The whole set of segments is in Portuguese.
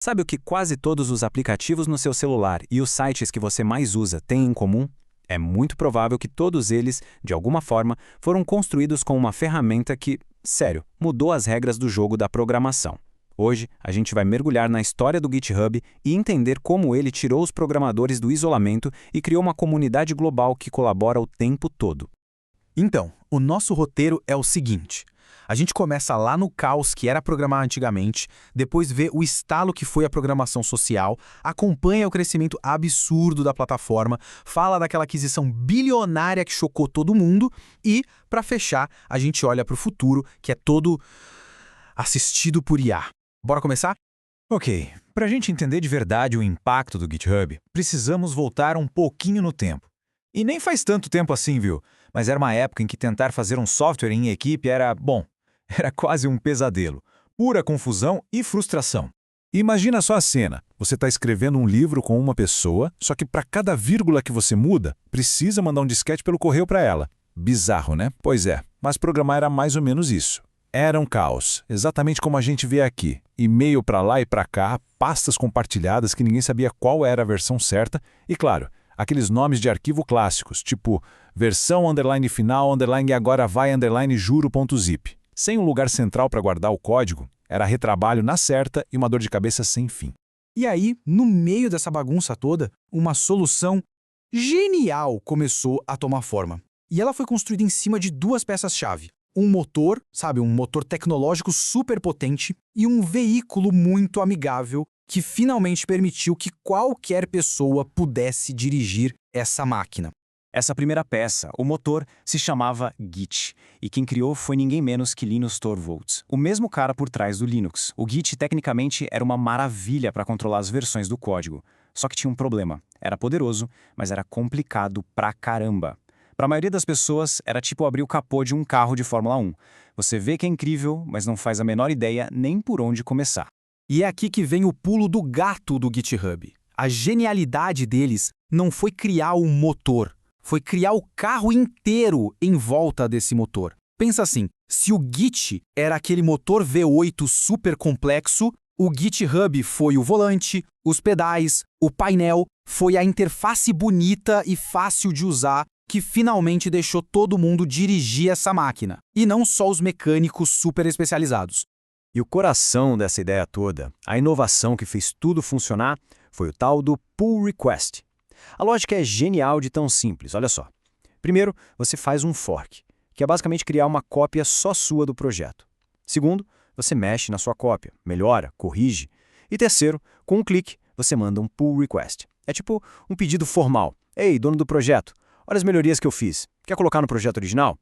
Sabe o que quase todos os aplicativos no seu celular e os sites que você mais usa têm em comum? É muito provável que todos eles, de alguma forma, foram construídos com uma ferramenta que, sério, mudou as regras do jogo da programação. Hoje, a gente vai mergulhar na história do GitHub e entender como ele tirou os programadores do isolamento e criou uma comunidade global que colabora o tempo todo. Então, o nosso roteiro é o seguinte. A gente começa lá no caos que era programar antigamente, depois vê o estalo que foi a programação social, acompanha o crescimento absurdo da plataforma, fala daquela aquisição bilionária que chocou todo mundo e, para fechar, a gente olha para o futuro, que é todo assistido por IA. Bora começar? Ok, para a gente entender de verdade o impacto do GitHub, precisamos voltar um pouquinho no tempo. E nem faz tanto tempo assim, viu? Mas era uma época em que tentar fazer um software em equipe era, bom, era quase um pesadelo. Pura confusão e frustração. Imagina só a cena. Você está escrevendo um livro com uma pessoa, só que para cada vírgula que você muda, precisa mandar um disquete pelo correio para ela. Bizarro, né? Pois é, mas programar era mais ou menos isso. Era um caos, exatamente como a gente vê aqui. E-mail para lá e para cá, pastas compartilhadas que ninguém sabia qual era a versão certa e, claro, aqueles nomes de arquivo clássicos, tipo versão _final _ agora vai _juro.zip. Sem um lugar central para guardar o código, era retrabalho na certa e uma dor de cabeça sem fim. E aí, no meio dessa bagunça toda, uma solução genial começou a tomar forma. E ela foi construída em cima de duas peças-chave. Um motor, sabe, um motor tecnológico super potente e um veículo muito amigável que finalmente permitiu que qualquer pessoa pudesse dirigir essa máquina. Essa primeira peça, o motor, se chamava Git, e quem criou foi ninguém menos que Linus Torvalds, o mesmo cara por trás do Linux. O Git, tecnicamente, era uma maravilha para controlar as versões do código. Só que tinha um problema. Era poderoso, mas era complicado pra caramba. Para a maioria das pessoas, era tipo abrir o capô de um carro de Fórmula 1. Você vê que é incrível, mas não faz a menor ideia nem por onde começar. E é aqui que vem o pulo do gato do GitHub. A genialidade deles não foi criar um motor, foi criar o carro inteiro em volta desse motor. Pensa assim, se o Git era aquele motor V8 super complexo, o GitHub foi o volante, os pedais, o painel, foi a interface bonita e fácil de usar que finalmente deixou todo mundo dirigir essa máquina, e não só os mecânicos super especializados. E o coração dessa ideia toda, a inovação que fez tudo funcionar, foi o tal do pull request. A lógica é genial de tão simples, olha só. Primeiro, você faz um fork, que é basicamente criar uma cópia só sua do projeto. Segundo, você mexe na sua cópia, melhora, corrige. E terceiro, com um clique, você manda um pull request. É tipo um pedido formal. Ei, dono do projeto, olha as melhorias que eu fiz. Quer colocar no projeto original?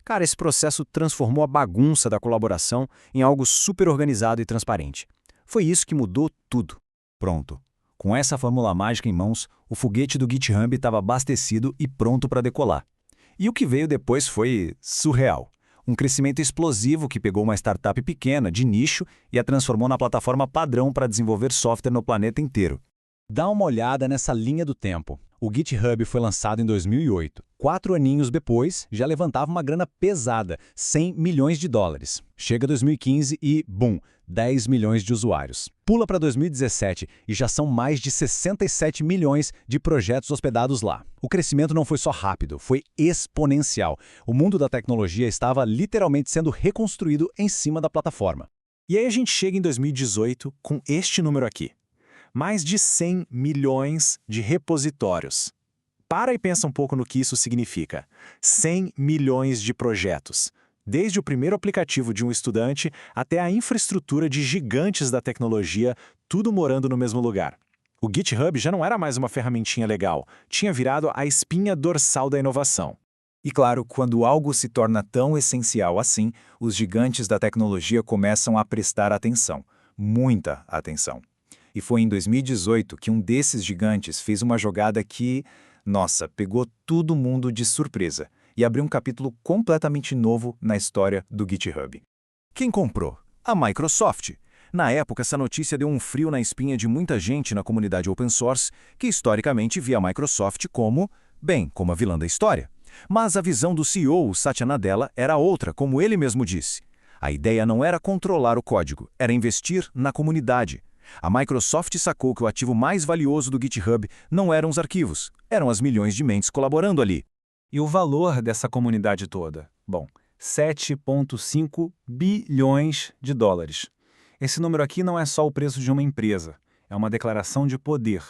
Cara, esse processo transformou a bagunça da colaboração em algo super organizado e transparente. Foi isso que mudou tudo. Pronto. Com essa fórmula mágica em mãos, o foguete do GitHub estava abastecido e pronto para decolar. E o que veio depois foi surreal. Um crescimento explosivo que pegou uma startup pequena, de nicho, e a transformou na plataforma padrão para desenvolver software no planeta inteiro. Dá uma olhada nessa linha do tempo. O GitHub foi lançado em 2008. 4 aninhos depois, já levantava uma grana pesada, 100 milhões de dólares. Chega 2015 e, bum, 10 milhões de usuários. Pula para 2017 e já são mais de 67 milhões de projetos hospedados lá. O crescimento não foi só rápido, foi exponencial. O mundo da tecnologia estava literalmente sendo reconstruído em cima da plataforma. E aí a gente chega em 2018 com este número aqui. Mais de 100 milhões de repositórios. Para e pensa um pouco no que isso significa. 100 milhões de projetos. Desde o primeiro aplicativo de um estudante até a infraestrutura de gigantes da tecnologia, tudo morando no mesmo lugar. O GitHub já não era mais uma ferramentinha legal, tinha virado a espinha dorsal da inovação. E claro, quando algo se torna tão essencial assim, os gigantes da tecnologia começam a prestar atenção. Muita atenção. E foi em 2018 que um desses gigantes fez uma jogada que, nossa, pegou todo mundo de surpresa e abriu um capítulo completamente novo na história do GitHub. Quem comprou? A Microsoft. Na época, essa notícia deu um frio na espinha de muita gente na comunidade open source, que historicamente via a Microsoft como, bem, como a vilã da história. Mas a visão do CEO, Satya Nadella, era outra, como ele mesmo disse. A ideia não era controlar o código, era investir na comunidade. A Microsoft sacou que o ativo mais valioso do GitHub não eram os arquivos, eram as milhões de mentes colaborando ali. E o valor dessa comunidade toda? Bom, 7,5 bilhões de dólares. Esse número aqui não é só o preço de uma empresa, é uma declaração de poder.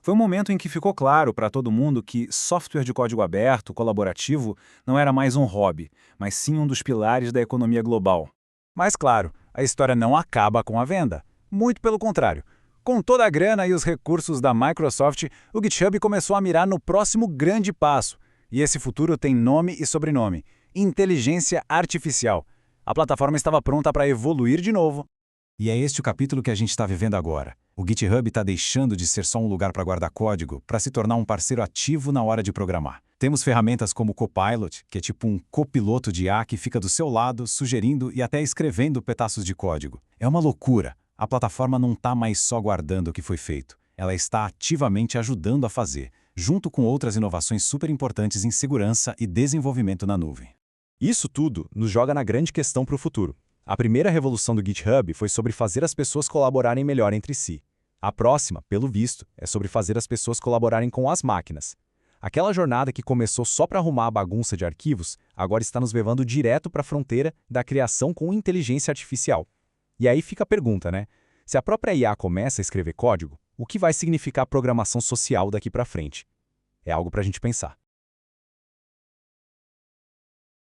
Foi um momento em que ficou claro para todo mundo que software de código aberto, colaborativo, não era mais um hobby, mas sim um dos pilares da economia global. Mas claro, a história não acaba com a venda. Muito pelo contrário. Com toda a grana e os recursos da Microsoft, o GitHub começou a mirar no próximo grande passo. E esse futuro tem nome e sobrenome: inteligência artificial. A plataforma estava pronta para evoluir de novo. E é este o capítulo que a gente está vivendo agora. O GitHub está deixando de ser só um lugar para guardar código para se tornar um parceiro ativo na hora de programar. Temos ferramentas como o Copilot, que é tipo um copiloto de IA que fica do seu lado, sugerindo e até escrevendo pedaços de código. É uma loucura. A plataforma não está mais só guardando o que foi feito. Ela está ativamente ajudando a fazer, junto com outras inovações super importantes em segurança e desenvolvimento na nuvem. Isso tudo nos joga na grande questão para o futuro. A primeira revolução do GitHub foi sobre fazer as pessoas colaborarem melhor entre si. A próxima, pelo visto, é sobre fazer as pessoas colaborarem com as máquinas. Aquela jornada que começou só para arrumar a bagunça de arquivos, agora está nos levando direto para a fronteira da criação com inteligência artificial. E aí fica a pergunta, né? Se a própria IA começa a escrever código, o que vai significar programação social daqui para frente? É algo para a gente pensar.